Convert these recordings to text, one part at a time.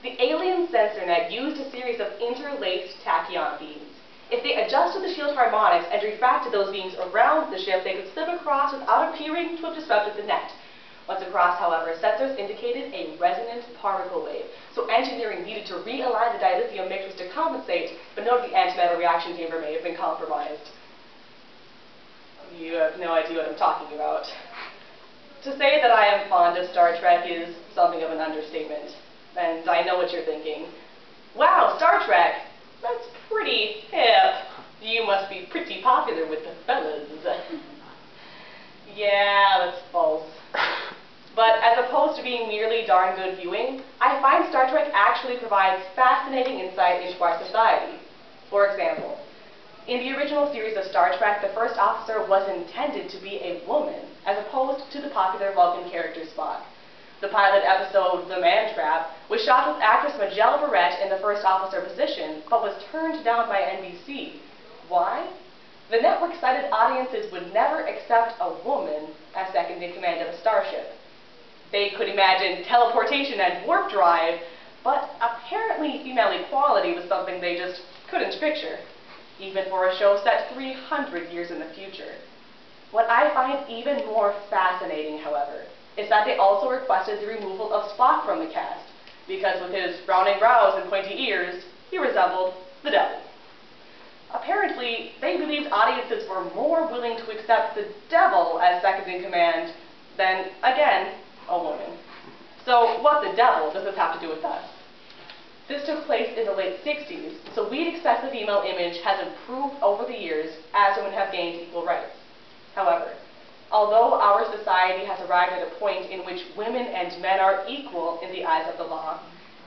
The alien sensor net used a series of interlaced tachyon beams. If they adjusted the shield harmonics and refracted those beams around the ship, they could slip across without appearing to have disrupted the net. Once across, however, sensors indicated a resonant particle wave, so engineering needed to realign the dilithium matrix to compensate, but note the antimatter reaction chamber may have been compromised. You have no idea what I'm talking about. To say that I am fond of Star Trek is something of an understatement, and I know what you're thinking. Wow, Star Trek! That's pretty hip. You must be pretty popular with the fellas. Yeah, that's false. But as opposed to being merely darn good viewing, I find Star Trek actually provides fascinating insight into our society. For example, in the original series of Star Trek, the first officer was intended to be a woman, as opposed to the popular Vulcan character Spock. The pilot episode, The Man Trap, was shot with actress Majella Barrett in the first officer position, but was turned down by NBC. Why? The network cited audiences would never accept a woman as second in command of a starship. They could imagine teleportation and warp drive, but apparently female equality was something they just couldn't picture, even for a show set 300 years in the future. What I find even more fascinating, however, is that they also requested the removal of Spock from the cast, because with his frowning brows and pointy ears, he resembled the devil. Apparently, they believed audiences were more willing to accept the devil as second in command than, again, a woman. So what the devil does this have to do with us? This took place in the late 60s, so we'd expect the female image has improved over the years as women have gained equal rights. However, although our society has arrived at a point in which women and men are equal in the eyes of the law,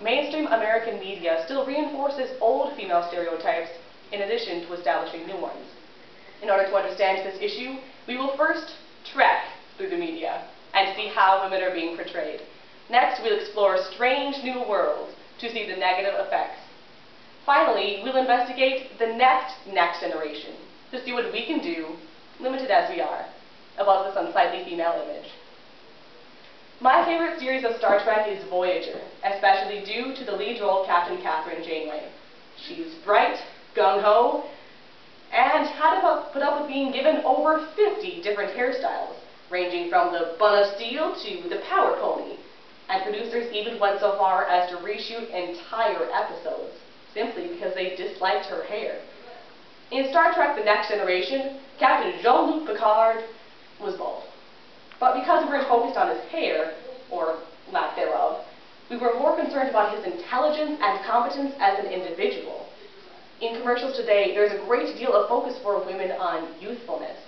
mainstream American media still reinforces old female stereotypes in addition to establishing new ones. In order to understand this issue, we will first trek through the media and see how women are being portrayed. Next, we'll explore strange new worlds to see the negative effects. Finally, we'll investigate the next generation to see what we can do, limited as we are, about this unsightly female image. My favorite series of Star Trek is Voyager, especially due to the lead role Captain Catherine Janeway. She's bright, gung-ho, and had to put up with being given over 50 different hairstyles, ranging from the bun of steel to the power pony, and producers even went so far as to reshoot entire episodes, simply because they disliked her hair. In Star Trek The Next Generation, Captain Jean-Luc Picard was bald. But because we weren't focused on his hair, or lack thereof, we were more concerned about his intelligence and competence as an individual. In commercials today, there's a great deal of focus for women on youthfulness.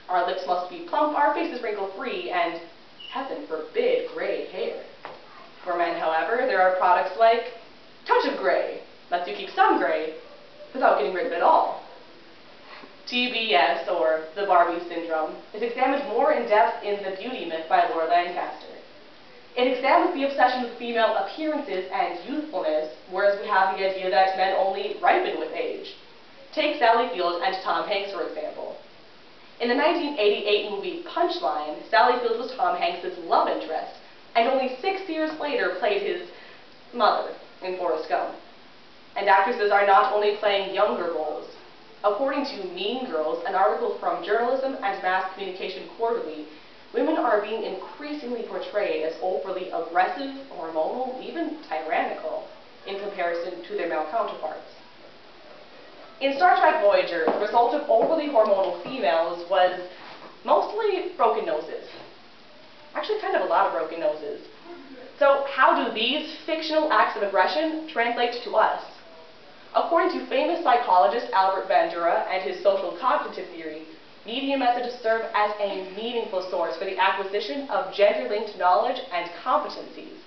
Our lips must be plump, our faces wrinkle-free, and, heaven forbid, gray hair. For men, however, there are products like Touch of Gray, lets you keep some gray without getting rid of it all. TBS, or the Barbie syndrome, is examined more in depth in The Beauty Myth by Laura Lancaster. It examines the obsession with female appearances and youthfulness, whereas we have the idea that men only ripen with age. Take Sally Field and Tom Hanks, for example. In the 1988 movie Punchline, Sally Field was Tom Hanks' love interest, and only 6 years later played his mother in Forrest Gump. And actresses are not only playing younger roles. According to Mean Girls, an article from Journalism and Mass Communication Quarterly, women are being increasingly portrayed as overly aggressive, hormonal, even tyrannical, in comparison to their male counterparts. In Star Trek Voyager, the result of overly hormonal females was mostly broken noses. Actually, kind of a lot of broken noses. So how do these fictional acts of aggression translate to us? According to famous psychologist Albert Bandura and his social cognitive theory, media messages serve as a meaningful source for the acquisition of gender-linked knowledge and competencies.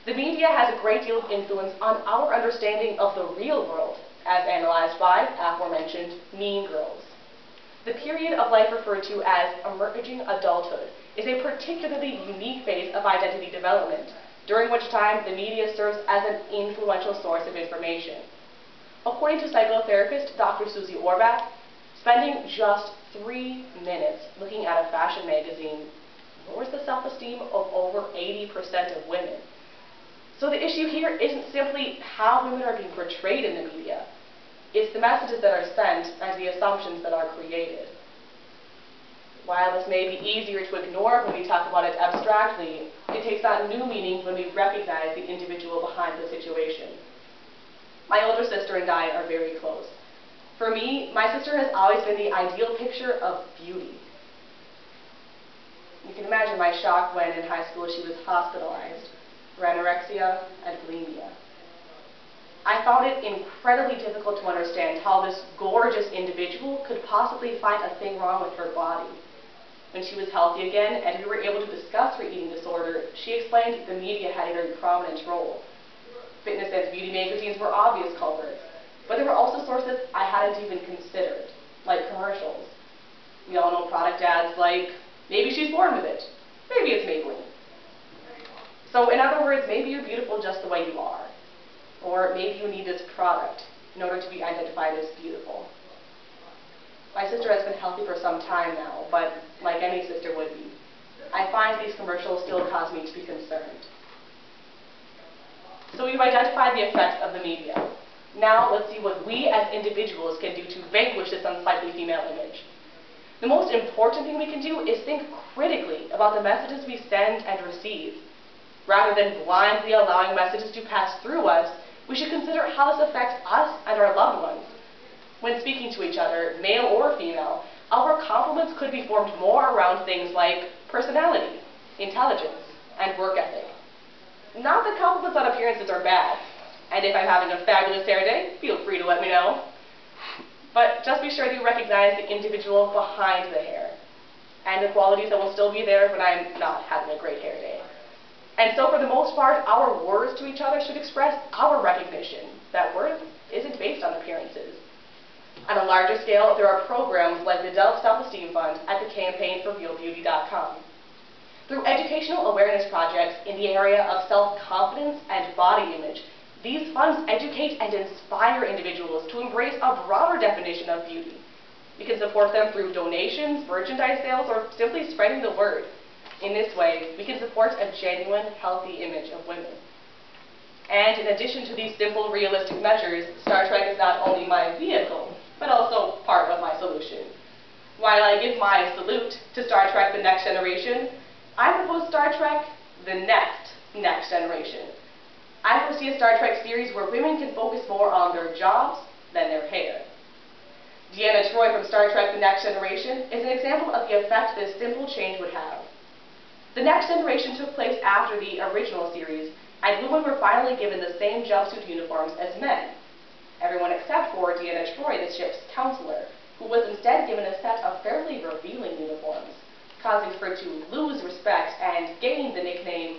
The media has a great deal of influence on our understanding of the real world, as analyzed by aforementioned Mean Girls. The period of life referred to as emerging adulthood is a particularly unique phase of identity development, during which time the media serves as an influential source of information. According to psychotherapist Dr. Susie Orbach, spending just 3 minutes looking at a fashion magazine lowers the self-esteem of over 80% of women. So the issue here isn't simply how women are being portrayed in the media. It's the messages that are sent and the assumptions that are created. While this may be easier to ignore when we talk about it abstractly, it takes on new meaning when we recognize the individual behind the situation. My older sister and I are very close. For me, my sister has always been the ideal picture of beauty. You can imagine my shock when in high school she was hospitalized for anorexia and bulimia. I found it incredibly difficult to understand how this gorgeous individual could possibly find a thing wrong with her body. When she was healthy again and we were able to discuss her eating disorder, she explained the media had a very prominent role. Fitness and beauty magazines were obvious culprits, but there were also sources I hadn't even considered, like commercials. We all know product ads like, maybe she's born with it, maybe it's Maybelline. So in other words, maybe you're beautiful just the way you are. Or maybe you need this product in order to be identified as beautiful. My sister has been healthy for some time now, but like any sister would be, I find these commercials still cause me to be concerned. So we've identified the effects of the media. Now let's see what we as individuals can do to vanquish this unsightly female image. The most important thing we can do is think critically about the messages we send and receive. Rather than blindly allowing messages to pass through us, we should consider how this affects us and our loved ones. When speaking to each other, male or female, our compliments could be formed more around things like personality, intelligence, and work ethic. Not that compliments on appearances are bad, and if I'm having a fabulous hair day, feel free to let me know. But just be sure to recognize the individual behind the hair, and the qualities that will still be there when I'm not having a great hair day. And so for the most part, our words to each other should express our recognition that worth isn't based on appearances. On a larger scale, there are programs like the Delft Self-Esteem Fund at the campaign for RealBeauty.com. Through educational awareness projects in the area of self-confidence and body image, these funds educate and inspire individuals to embrace a broader definition of beauty. We can support them through donations, merchandise sales, or simply spreading the word. In this way, we can support a genuine, healthy image of women. And in addition to these simple, realistic measures, Star Trek is not only my vehicle, but also part of my solution. While I give my salute to Star Trek The Next Generation, I propose Star Trek The Next Generation. I foresee a Star Trek series where women can focus more on their jobs than their hair. Deanna Troi from Star Trek The Next Generation is an example of the effect this simple change would have. The Next Generation took place after the original series, and women were finally given the same jumpsuit uniforms as men. Everyone except for Deanna Troi, the ship's counselor, who was instead given a set of fairly revealing uniforms, causing her to lose respect and gain the nickname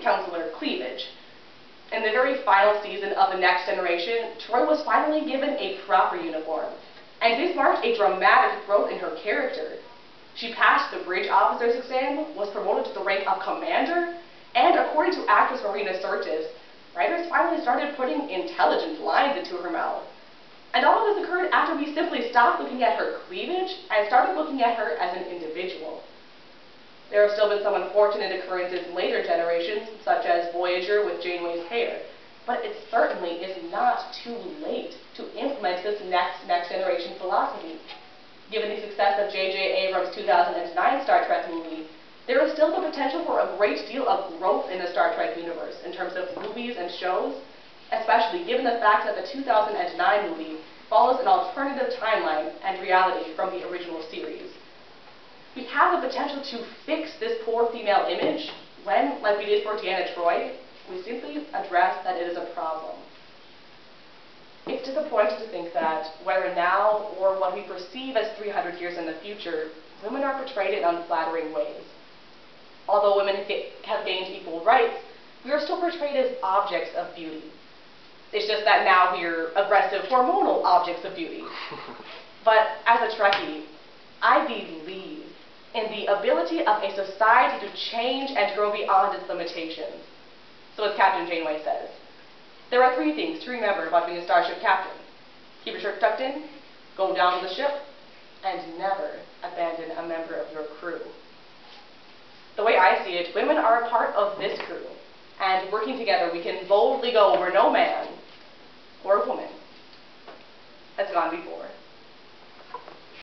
Counselor Cleavage. In the very final season of The Next Generation, Troi was finally given a proper uniform, and this marked a dramatic growth in her character. She passed the bridge officer's exam, was promoted to the rank of commander, and according to actress Marina Sirtis, writers finally started putting intelligent lines into her mouth. And all of this occurred after we simply stopped looking at her cleavage and started looking at her as an individual. There have still been some unfortunate occurrences in later generations, such as Voyager with Janeway's hair, but it certainly is not too late to implement this next generation philosophy. Given the success of J.J. Abrams' 2009 Star Trek movie, there is still the potential for a great deal of growth in the Star Trek universe in terms of movies and shows, especially given the fact that the 2009 movie follows an alternative timeline and reality from the original series. We have the potential to fix this poor female image when, like we did for Deanna Troi, we simply address that it is a problem. It's disappointing to think that, whether now or what we perceive as 300 years in the future, women are portrayed in unflattering ways. Although women have gained equal rights, we are still portrayed as objects of beauty. It's just that now we're aggressive, hormonal objects of beauty. But as a Trekkie, I believe in the ability of a society to change and grow beyond its limitations. So as Captain Janeway says, there are 3 things to remember about being a starship captain. Keep your shirt tucked in, go down to the ship, and never abandon a member of your crew. The way I see it, women are a part of this crew, and minds working together, we can boldly go where no man or woman has gone before.